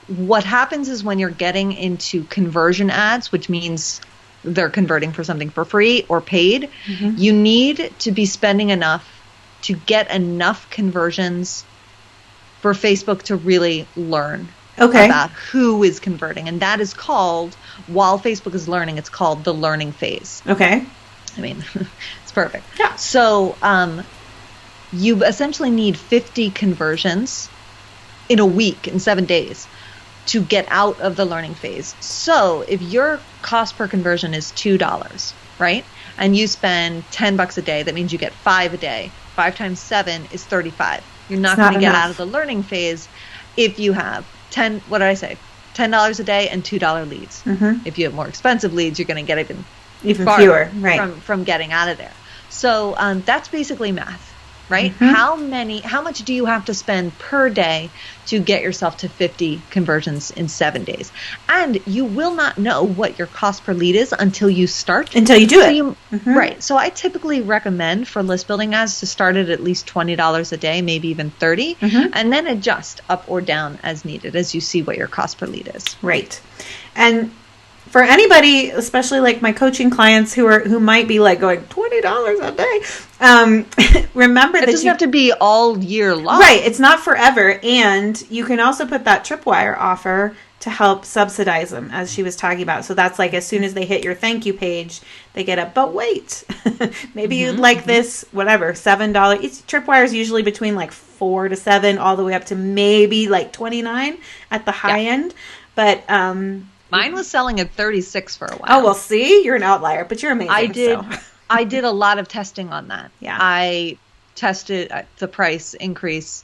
What happens is when you're getting into conversion ads, which means they're converting for something for free or paid, you need to be spending enough to get enough conversions for Facebook to really learn about who is converting. And that is called, while Facebook is learning, it's called the learning phase. Okay. I mean, it's perfect. Yeah. So you essentially need 50 conversions in a week, in 7 days, to get out of the learning phase. So if your cost per conversion is $2, right? And you spend $10 a day, that means you get 5 a day. 5 times 7 is 35. You're not going to get out of the learning phase if you have $10 a day and $2 leads. If you have more expensive leads, you're going to get even fewer, right? From getting out of there. So that's basically math. Right? How much do you have to spend per day to get yourself to 50 conversions in 7 days? And you will not know what your cost per lead is until you start. Until you do it. Right. So I typically recommend for list building ads to start at least $20 a day, maybe even $30, and then adjust up or down as needed as you see what your cost per lead is. Right. And for anybody, especially like my coaching clients who might be like going $20 a day, remember that it doesn't have to be all year long. Right, it's not forever, and you can also put that tripwire offer to help subsidize them, as she was talking about. So that's like as soon as they hit your thank you page, they get up. But wait, maybe you'd like this, whatever, $7. Tripwire is usually between like $4 to $7, all the way up to maybe like $29 at the high end, but. Mine was selling at $36 for a while. Oh, well, see? You're an outlier, but you're amazing. I did a lot of testing on that. Yeah. I tested the price increase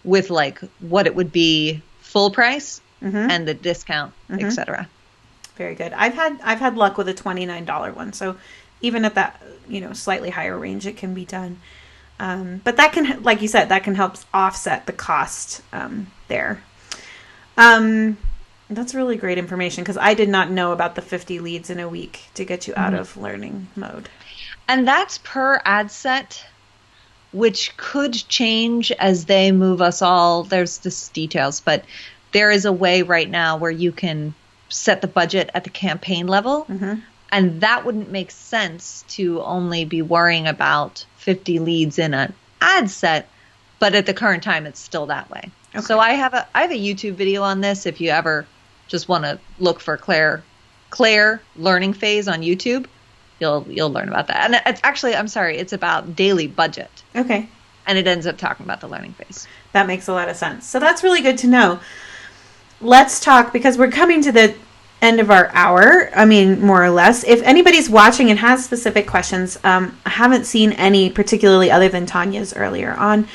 with like what it would be full price and the discount, etc. Very good. I've had luck with a $29 one. So even at that, slightly higher range, it can be done. But that can, like you said, that can help offset the cost there. That's really great information, because I did not know about the 50 leads in a week to get you out of learning mode. And that's per ad set, which could change as they move us all. There's this details, but there is a way right now where you can set the budget at the campaign level. And that wouldn't make sense to only be worrying about 50 leads in an ad set, but at the current time, it's still that way. Okay. So I have a YouTube video on this if you ever just want to look for Claire learning phase on YouTube. You'll learn about that. And it's actually, I'm sorry, it's about daily budget. Okay. And it ends up talking about the learning phase. That makes a lot of sense. So that's really good to know. Let's talk, because we're coming to the end of our hour. I mean, more or less. If anybody's watching and has specific questions, I haven't seen any particularly other than Tanya's earlier on.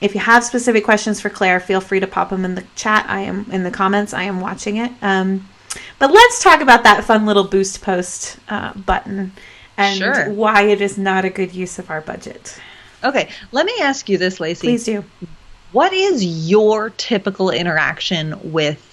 If you have specific questions for Claire, feel free to pop them in the chat. I am in the comments. I am watching it. But let's talk about that fun little boost post button and why it is not a good use of our budget. Okay, let me ask you this, Lacey. Please do. What is your typical interaction with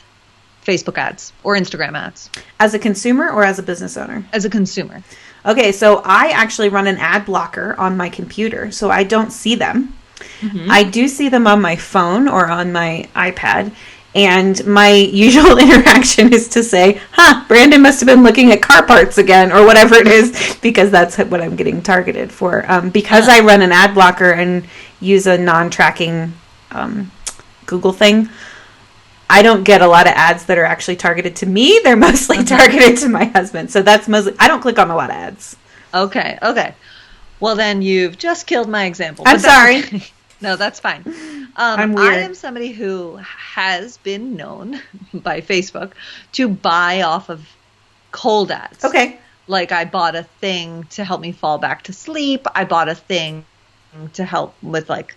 Facebook ads or Instagram ads? As a consumer or as a business owner? As a consumer. Okay, so I actually run an ad blocker on my computer, so I don't see them. Mm-hmm. I do see them on my phone or on my iPad, and my usual interaction is to say, Brandon must have been looking at car parts again, or whatever it is, because that's what I'm getting targeted for. Because I run an ad blocker and use a non-tracking Google thing, I don't get a lot of ads that are actually targeted to me. They're mostly targeted to my husband. So that's mostly, I don't click on a lot of ads. Okay. Well, then you've just killed my example. I'm sorry. Okay. No, that's fine. I'm weird. I am somebody who has been known by Facebook to buy off of cold ads. Okay. Like I bought a thing to help me fall back to sleep. I bought a thing to help with like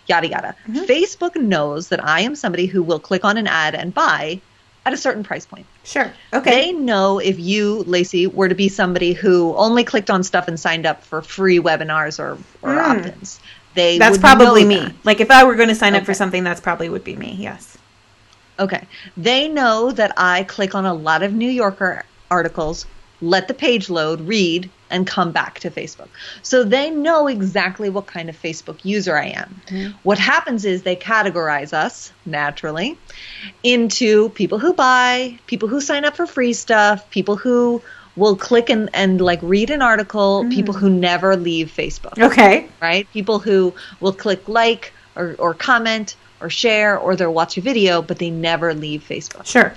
yada yada. Mm-hmm. Facebook knows that I am somebody who will click on an ad and buy at a certain price point. Sure. Okay. They know if you, Lacey, were to be somebody who only clicked on stuff and signed up for free webinars or opt-ins. That's probably me. That. Like if I were going to sign up for something, that's probably would be me. Yes. Okay. They know that I click on a lot of New Yorker articles, let the page load, read, and come back to Facebook. So they know exactly what kind of Facebook user I am. Mm-hmm. What happens is they categorize us, naturally, into people who buy, people who sign up for free stuff, people who will click and like read an article, people who never leave Facebook. Okay. Right? People who will click like or comment or share or they'll watch a video, but they never leave Facebook. Sure.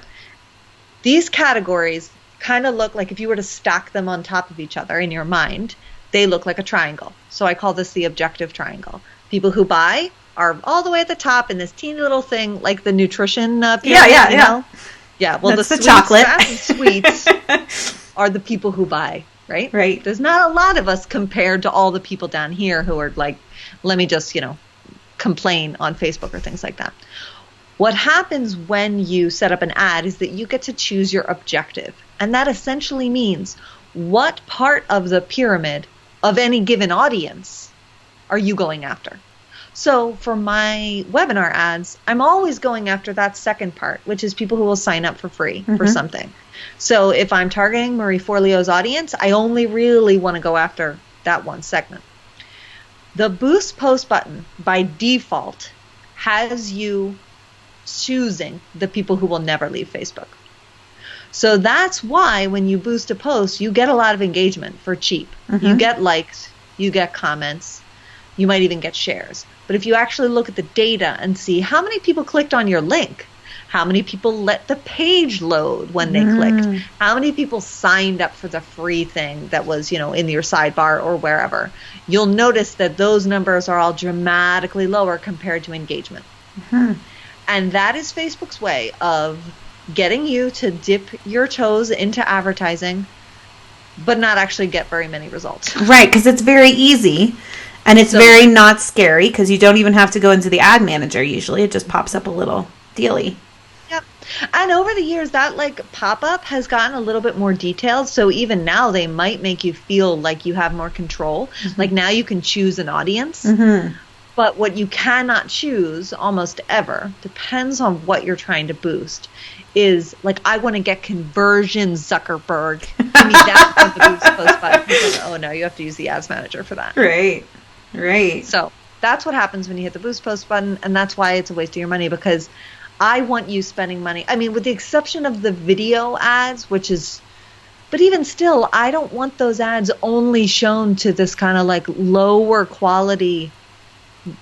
These categories kind of look like if you were to stack them on top of each other in your mind, they look like a triangle. So I call this the objective triangle. People who buy are all the way at the top in this teeny little thing, like the nutrition pyramid, you know? Yeah, well, that's the sweets, chocolate. Sweets are the people who buy, right? Right. There's not a lot of us compared to all the people down here who are like, let me just, complain on Facebook or things like that. What happens when you set up an ad is that you get to choose your objective. And that essentially means what part of the pyramid of any given audience are you going after? So for my webinar ads, I'm always going after that second part, which is people who will sign up for free for something. So if I'm targeting Marie Forleo's audience, I only really want to go after that one segment. The Boost Post button by default has you choosing the people who will never leave Facebook. So that's why when you boost a post, you get a lot of engagement for cheap. You get likes, you get comments, you might even get shares. But if you actually look at the data and see how many people clicked on your link, how many people let the page load when they clicked, how many people signed up for the free thing that was, in your sidebar or wherever, you'll notice that those numbers are all dramatically lower compared to engagement. And that is Facebook's way of getting you to dip your toes into advertising, but not actually get very many results. Right, because it's very easy, and it's very not scary, because you don't even have to go into the ad manager usually. It just pops up a little dealy. Yep. And over the years, that pop-up has gotten a little bit more detailed, so even now they might make you feel like you have more control. Like now you can choose an audience. But what you cannot choose almost ever, depends on what you're trying to boost, is like, I want to get conversions, Zuckerberg. Give me that on the Boost Post button. Like, oh no, you have to use the ads manager for that. Right. So that's what happens when you hit the Boost Post button, and that's why it's a waste of your money, because I want you spending money. I mean, with the exception of the video ads, but even still, I don't want those ads only shown to this kind of like lower quality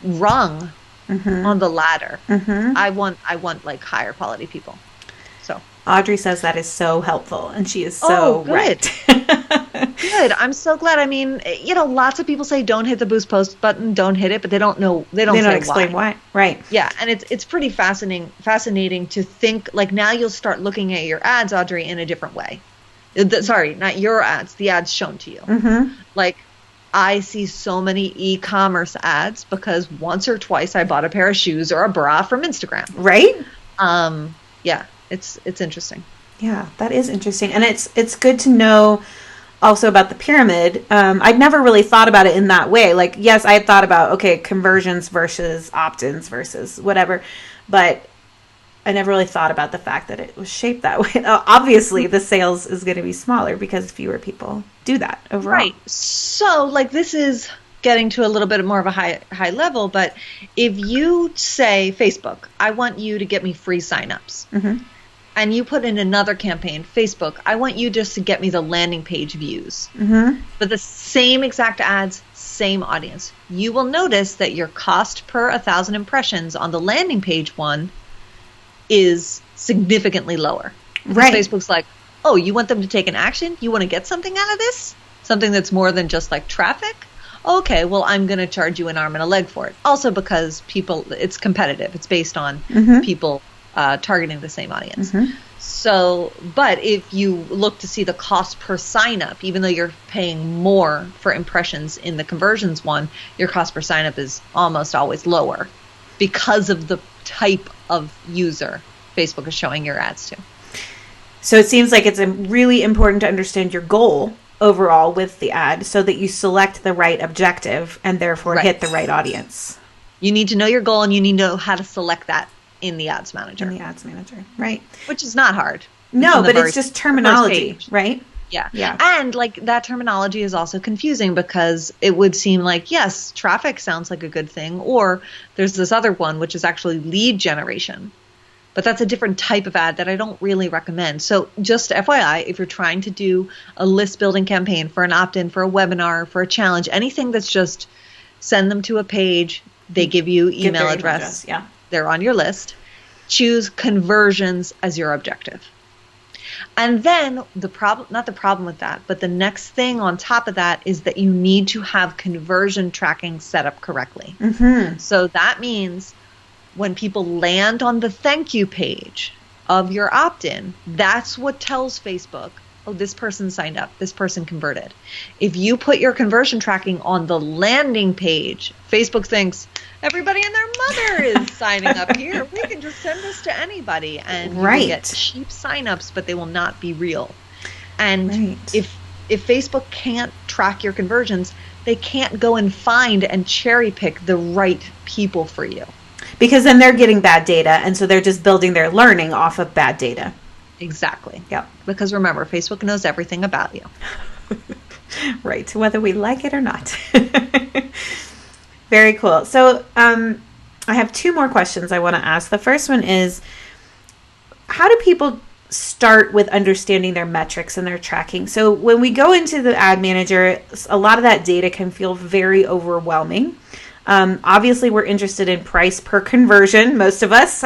rung on the ladder. I want like higher quality people. So Audrey says that is so helpful, and she is so right. Good. I'm so glad. I mean, lots of people say don't hit the Boost Post button, don't hit it, but they don't know. They don't explain why. Right. Yeah, and it's pretty fascinating to think like now you'll start looking at your ads, Audrey, in a different way. Sorry, not your ads. The ads shown to you. Like, I see so many e-commerce ads because once or twice I bought a pair of shoes or a bra from Instagram. Right? Yeah, it's interesting. Yeah, that is interesting. And it's good to know also about the pyramid, I'd never really thought about it in that way. Like, yes, I had thought about, okay, conversions versus opt-ins versus whatever, but I never really thought about the fact that it was shaped that way. Obviously, the sales is going to be smaller because fewer people do that overall. Right. So, like, this is getting to a little bit more of a high level, but if you say, Facebook, I want you to get me free signups, and you put in another campaign, Facebook, I want you just to get me the landing page views, but the same exact ads, same audience, you will notice that your cost per 1,000 impressions on the landing page one is significantly lower. Because Facebook's like, oh, you want them to take an action? You want to get something out of this? Something that's more than just like traffic? Okay, well, I'm going to charge you an arm and a leg for it. Also because it's competitive. It's based on people targeting the same audience. So, but if you look to see the cost per sign up, even though you're paying more for impressions in the conversions one, your cost per sign up is almost always lower because of the type of user Facebook is showing your ads to. So it seems like it's really important to understand your goal overall with the ad so that you select the right objective and therefore hit the right audience. You need to know your goal and you need to know how to select that in the ads manager. Right. Which is not hard. No, but it's just terminology, right? Yeah. And like that terminology is also confusing because it would seem like, yes, traffic sounds like a good thing, or there's this other one, which is actually lead generation. But that's a different type of ad that I don't really recommend. So just FYI, if you're trying to do a list building campaign for an opt-in, for a webinar, for a challenge, anything that's just send them to a page, they give you email address, they're on your list, choose conversions as your objective. And then not the problem with that, but the next thing on top of that is that you need to have conversion tracking set up correctly. So that means when people land on the thank you page of your opt-in, that's what tells Facebook, oh, this person signed up, this person converted. If you put your conversion tracking on the landing page, Facebook thinks everybody and their mother is signing up here. We can just send this to anybody. And you will get cheap signups, but they will not be real. And if Facebook can't track your conversions, they can't go and find and cherry pick the right people for you. Because then they're getting bad data, and so they're just building their learning off of bad data. Exactly. Yep. Because remember, Facebook knows everything about you. Right. Whether we like it or not. Very cool. So I have two more questions I want to ask. The first one is, how do people start with understanding their metrics and their tracking? So when we go into the ad manager, a lot of that data can feel very overwhelming. Obviously, we're interested in price per conversion, most of us.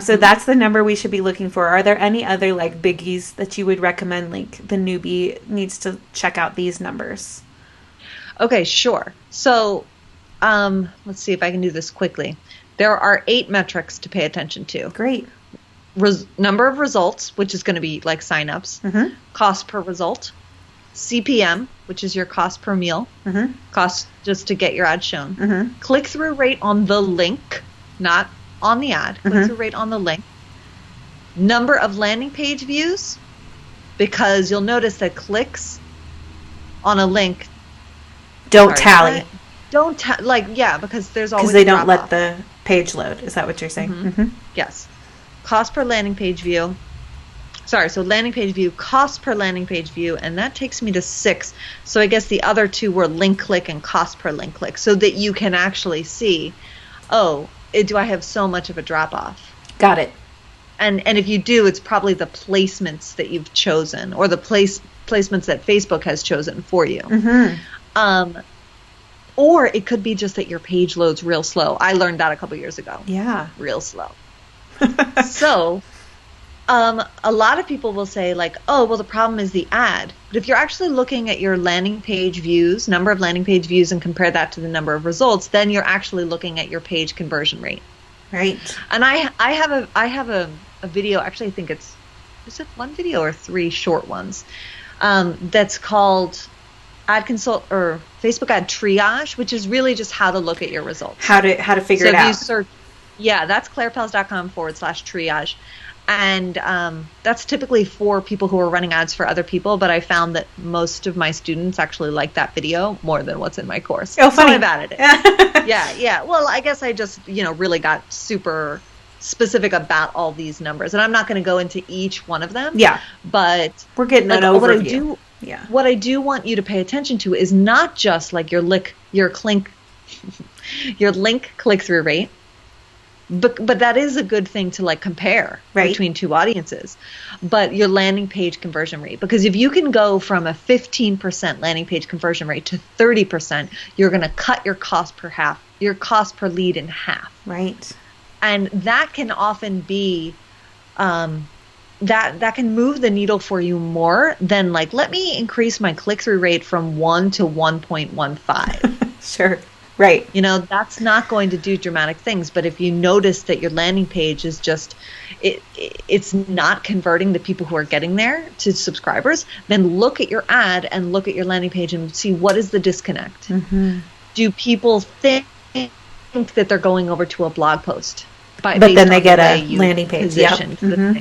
So that's the number we should be looking for. Are there any other like biggies that you would recommend, like the newbie needs to check out these numbers? Okay, sure. So let's see if I can do this quickly. There are 8 metrics to pay attention to. Great. Number of results, which is going to be like signups, cost per result, CPM, which is your cost per meal, cost just to get your ad shown, click-through rate on the link, not on the ad, click-through rate on the link, number of landing page views, because you'll notice that clicks on a link don't tally. Because there's always they don't let the page load. Is that what you're saying? Yes. Cost per landing page view. So landing page view, cost per landing page view, and that takes me to 6. So I guess the other 2 were link click and cost per link click, so that you can actually see, do I have so much of a drop off? Got it. And if you do, it's probably the placements that you've chosen, or the placements that Facebook has chosen for you. Or it could be just that your page loads real slow. I learned that a couple years ago. Yeah. Real slow. So a lot of people will say like, oh, well, the problem is the ad. But if you're actually looking at your landing page views, number of landing page views, and compare that to the number of results, then you're actually looking at your page conversion rate. Right. And I have a video, actually I think is it 1 video or 3 short ones, that's called Ad Consult or Facebook Ad Triage, which is really just how to look at your results. How to figure it out. So if you search, that's clarepels.com/triage. And that's typically for people who are running ads for other people, but I found that most of my students actually like that video more than what's in my course. Oh, funny. So I've added it. Yeah. Well, I guess I just, really got super specific about all these numbers. And I'm not going to go into each one of them. Yeah. But we're getting an overview. What I do want you to pay attention to is not just like your link click-through rate. But that is a good thing to like compare between two audiences. But your landing page conversion rate, because if you can go from a 15% landing page conversion rate to 30%, you're going to cut your cost per lead in half. Right. And that can often be that can move the needle for you more than like, let me increase my click-through rate from 1 to 1.15. Sure. Right. That's not going to do dramatic things. But if you notice that your landing page is just, it's not converting the people who are getting there to subscribers, then look at your ad and look at your landing page and see what is the disconnect. Mm-hmm. Do people think that they're going over to a blog post? But then they get a landing page. Yep. Mm-hmm.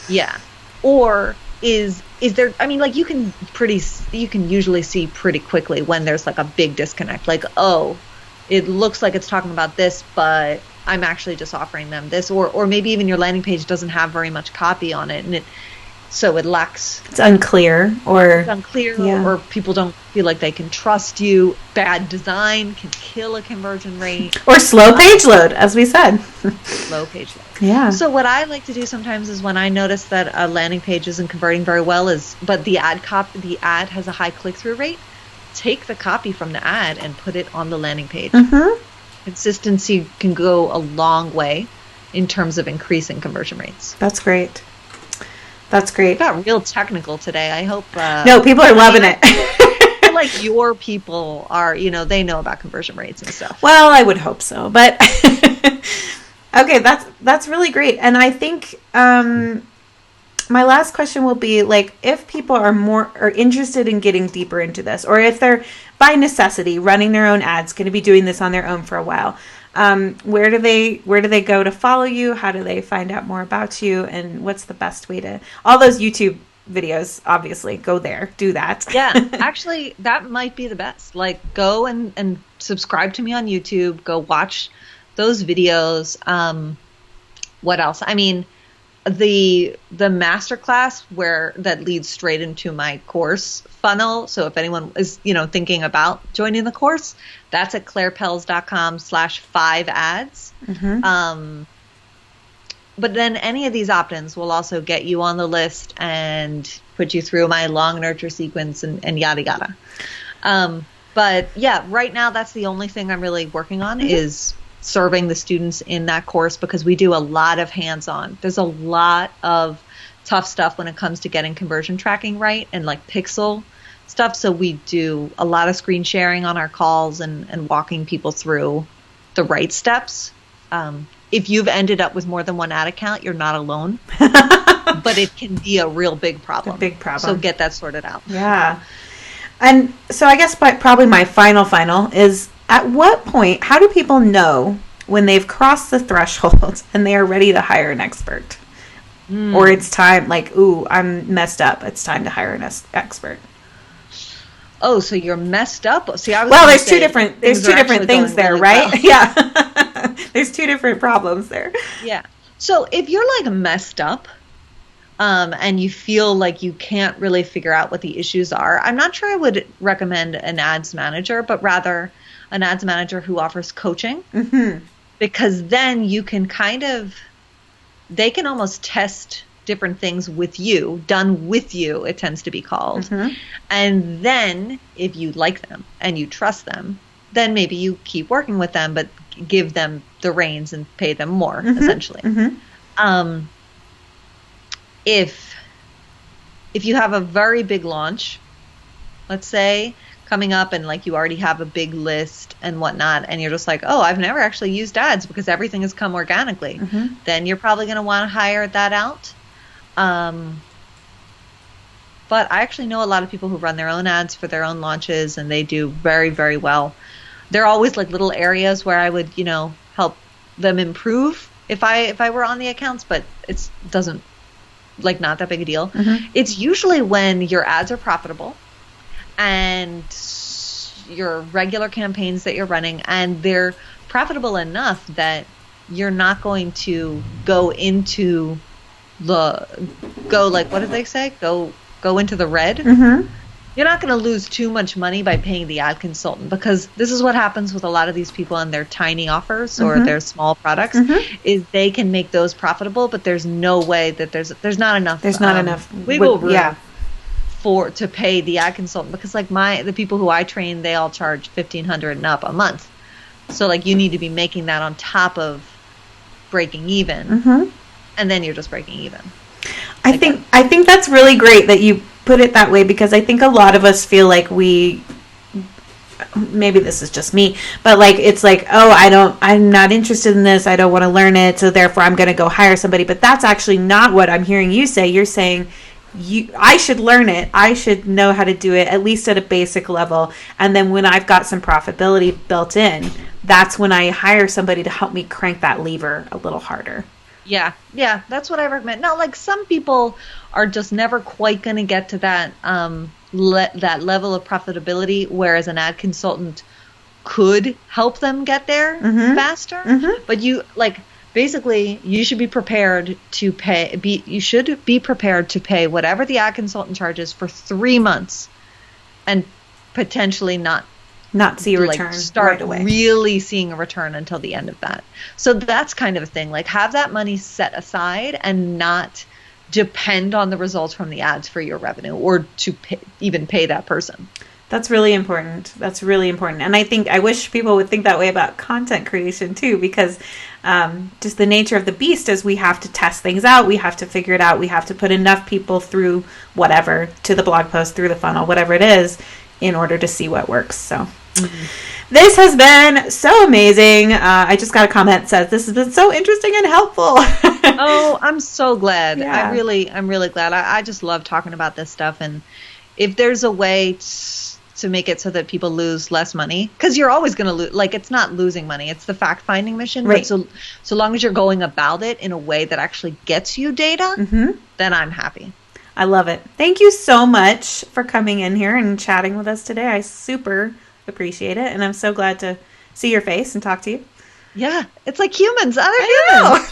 Yeah. Or is there, I mean, like you can usually see pretty quickly when there's like a big disconnect. Like, oh, it looks like it's talking about this, but I'm actually just offering them this. Or maybe even your landing page doesn't have very much copy on it, and so it lacks. It's unclear, or people don't feel like they can trust you. Bad design can kill a conversion rate. Or slow page load, as we said. Slow page load. Yeah. So what I like to do sometimes is when I notice that a landing page isn't converting very well, but the ad has a high click-through rate, take the copy from the ad and put it on the landing page. Mm-hmm. Consistency can go a long way in terms of increasing conversion rates. That's great. We got real technical today. I hope. No, people are loving it. I feel like your people are, they know about conversion rates and stuff. Well, I would hope so, but okay, that's really great. And I think my last question will be like, if people are interested in getting deeper into this, or if they're by necessity running their own ads, going to be doing this on their own for a while, where do they go to follow you? How do they find out more about you? And what's the best way to, all those YouTube videos, obviously, go there, do that. Yeah, actually, that might be the best. Like, go and subscribe to me on YouTube. Go watch those videos. What else? I mean, the masterclass that leads straight into my course funnel. So if anyone is, thinking about joining the course, that's at clairepells.com/5ads. Mm-hmm. But then any of these opt-ins will also get you on the list and put you through my long nurture sequence and yada yada. But yeah, right now that's the only thing I'm really working on is serving the students in that course, because we do a lot of hands-on. There's a lot of tough stuff when it comes to getting conversion tracking right and like pixel stuff. So we do a lot of screen sharing on our calls and walking people through the right steps. If you've ended up with more than one ad account, you're not alone, but it can be a real big problem. A big problem. So get that sorted out. Yeah. And so I guess probably my final is, at what point, how do people know when they've crossed the threshold and they are ready to hire an expert? Or it's time, like, ooh, I'm messed up. It's time to hire an expert. Oh, so you're messed up? See, there's two different things there, right? Well. Yeah. There's two different problems there. Yeah. So if you're like messed up, and you feel like you can't really figure out what the issues are, I'm not sure I would recommend an ads manager, but rather an ads manager who offers coaching. Mm-hmm. Because then you can they can almost test different things with you, done with you, it tends to be called. Mm-hmm. And then if you like them and you trust them, then maybe you keep working with them, but give them the reins and pay them more, essentially. Mm-hmm. If you have a very big launch, let's say, coming up, and like you already have a big list and whatnot, and you're just like, oh, I've never actually used ads because everything has come organically, then you're probably going to want to hire that out. But I actually know a lot of people who run their own ads for their own launches, and they do very, very well. There are always like little areas where I would, help them improve if I were on the accounts, but it doesn't like not that big a deal. Mm-hmm. It's usually when your ads are profitable and your regular campaigns that you're running, and they're profitable enough that you're not going to go into like, what did they say? Go into the red. Mm-hmm. You're not going to lose too much money by paying the ad consultant, because this is what happens with a lot of these people and their tiny offers or their small products, is they can make those profitable, but there's no way that there's not enough. There's not enough wiggle room to pay the ad consultant, because like the people who I train, they all charge $1,500 and up a month. So like you need to be making that on top of breaking even, and then you're just breaking even. I think that's really great that you put it that way, because I think a lot of us feel like maybe this is just me, but like it's like, oh, I'm not interested in this, I don't want to learn it, so therefore I'm going to go hire somebody. But that's actually not what I'm hearing you say. You're saying I should learn it, I should know how to do it, at least at a basic level, and then when I've got some profitability built in, that's when I hire somebody to help me crank that lever a little harder. Yeah, that's what I recommend. Now, like some people are just never quite going to get to that that level of profitability, whereas an ad consultant could help them get there faster. But basically, you should be prepared to pay. You should be prepared to pay whatever the ad consultant charges for 3 months, and potentially not see a return, start right away. Really seeing a return until the end of that. So that's kind of a thing. Like have that money set aside and not depend on the results from the ads for your revenue, or to even pay that person. That's really important. And I wish people would think that way about content creation too, because just the nature of the beast is we have to test things out. We have to figure it out. We have to put enough people through whatever, to the blog post, through the funnel, whatever it is, in order to see what works. So this has been so amazing. I just got a comment that says this has been so interesting and helpful. Oh, I'm so glad. Yeah. I'm really glad. I just love talking about this stuff. And if there's a way to make it so that people lose less money, because you're always going to lose, like it's not losing money, it's the fact finding mission. Right. But so long as you're going about it in a way that actually gets you data, then I'm happy. I love it. Thank you so much for coming in here and chatting with us today. I super appreciate it. And I'm so glad to see your face and talk to you. Yeah. It's like humans, other humans.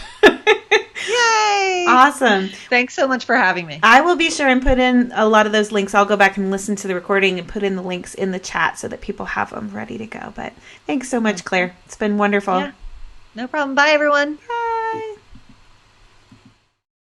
Yay. Awesome. Thanks so much for having me. I will be sure and put in a lot of those links. I'll go back and listen to the recording and put in the links in the chat so that people have them ready to go. But thanks so much, Claire. It's been wonderful. Yeah. No problem. Bye, everyone. Bye.